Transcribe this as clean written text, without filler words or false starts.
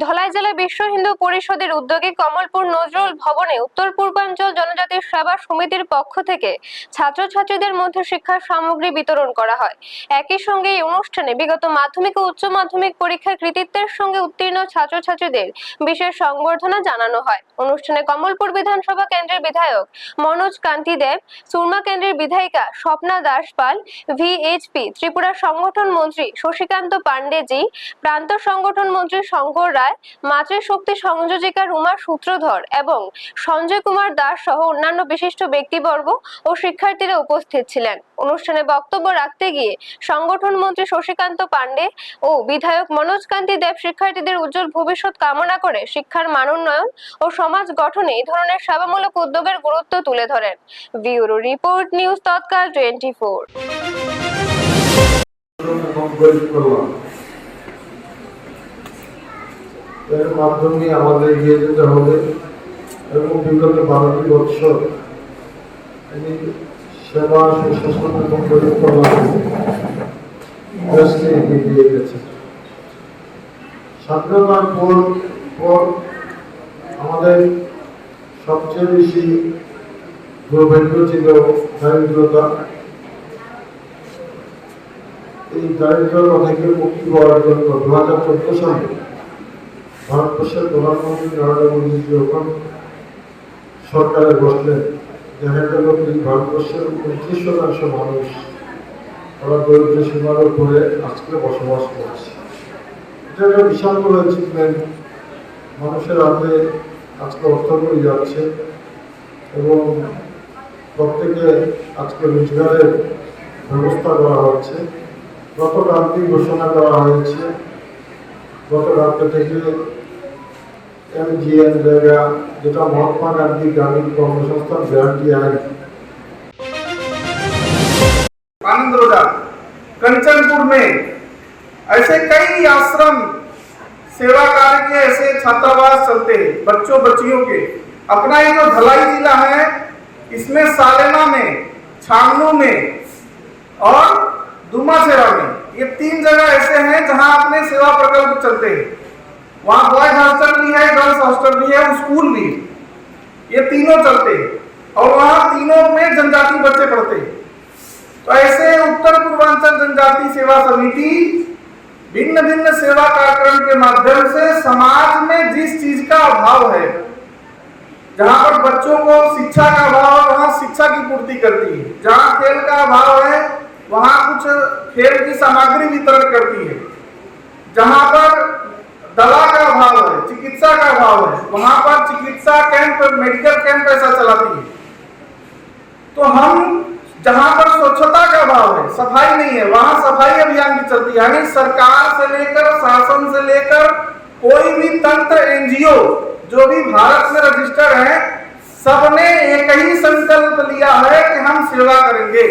ধলাই জেলা বিশ্ব হিন্দু পরিষদের উদ্যোগে কমলপুর নজরুল ভবনে উত্তর পূর্বাঞ্চল জনজাতি সেবা সমিতির পক্ষ থেকে ছাত্রছাত্রীদের মধ্যে শিক্ষা সামগ্রী বিতরণ করা হয়। একই সঙ্গে এই অনুষ্ঠানে বিগত মাধ্যমিক ও উচ্চ মাধ্যমিক পরীক্ষায় কৃতিত্বের সঙ্গে উত্তীর্ণ ছাত্রছাত্রীদের বিশেষ সংবর্ধনা জানানো হয়। অনুষ্ঠানে কমলপুর বিধানসভা কেন্দ্রের বিধায়ক মনোজ কান্তি দেব, সুরমা কেন্দ্রের বিধায়িকা স্বপ্না দাস পাল, ভিএইচপি ত্রিপুরা সংগঠন মন্ত্রী শশীকান্ত পান্ডেজি, প্রান্ত সংগঠন মন্ত্রী শঙ্কর রায়, মাতৃশক্তি সংযোজিকা রুমা সূত্রধর এবং সঞ্জয় কুমার দাস সহ অন্যান্য বিশিষ্ট ব্যক্তিবর্গ ও শিক্ষার্থীরা উপস্থিত ছিলেন। অনুষ্ঠানে বক্তব্য রাখতে গিয়ে সংগঠন মন্ত্রী শশীকান্ত পান্ডে ও বিধায়ক মনোজ কান্তি দেব শিক্ষার্থীদের উজ্জ্বল ভবিষ্যৎ কামনা করে শিক্ষার মান উন্নয়ন ও সমাজ গঠনে এই ধরনের সেবামূলক উদ্যোগের গুরুত্ব তুলে ধরেন। ব্যুরো রিপোর্ট, নিউজ তৎকাল 24। এর মাধ্যমে আমাদের এগিয়ে যেতে হবে এবং বিগত 12টি বছর সেবা সুশাসন এবং পরিকল্পনা দেশকে এগিয়ে গেছে। স্বাধীনতার পর আমাদের সবচেয়ে বেশি দুর্ভাগ্য ছিল দারিদ্রতা। এই দারিদ্রতা থেকে মুক্তি পাওয়ার জন্য 2014 সালে ভারতবর্ষের প্রধানমন্ত্রী নরেন্দ্র মোদী যখন সরকারে বসলেন, দেখা গেল এই ভারতবর্ষের 29% মানুষ তারা দরিদ্র সীমার উপরে আজকে বসবাস করছে। এটা একটা বিশাল বড় অ্যাচিভমেন্ট। মানুষের হাতে আজকে অর্থকরী যাচ্ছে এবং প্রত্যেকে আজকে রোজগারের ব্যবস্থা করা হচ্ছে। গত রাত্রি ঘোষণা করা হয়েছে, গত রাত্রে থেকে MGNREGA যেটা মহাত্মা গান্ধী গ্রামীণ কর্মসংস্থান গ্যারান্টি আইন, आनंद कंचनपुर में ऐसे कई आश्रम सेवा कार्य के ऐसे छात्रावास चलते हैं बच्चों बच्चियों के। अपना ये जो धलाई जिला है इसमें सालेना में, छामनू में और दुमासेरा में ये 3 जगह ऐसे हैं जहां अपने सेवा प्रकल्प चलते हैं। वहां बॉयज हॉस्टल भी है, गर्ल्स हॉस्टल भी है, स्कूल भी, ये तीनों चलते हैं और वहां तीनों में जनजाति बच्चे पढ़ते हैं। तो ऐसे उत्तर पूर्वांचल जनजाति सेवा समिति भिन्न भिन्न सेवा कार्यक्रम के माध्यम से समाज में जिस चीज का अभाव है, जहां पर बच्चों को शिक्षा का अभाव है वहां शिक्षा की पूर्ति करती है, जहां खेल का अभाव है वहां कुछ खेल की सामग्री वितरण करती है, जहां पर दवा का अभाव है, चिकित्सा का अभाव है वहां पर चिकित्सा कैंप, मेडिकल कैंप ऐसा चलाती है। तो हम जहां पर स्वच्छता का अभाव है, सफाई नहीं है, वहां सफाई अभियान भी चलती है। यानी सरकार से लेकर शासन से लेकर कोई भी तंत्र, NGO जो भी भारत में रजिस्टर्ड है, सबने एक ही संकल्प लिया है कि हम सेवा करेंगे।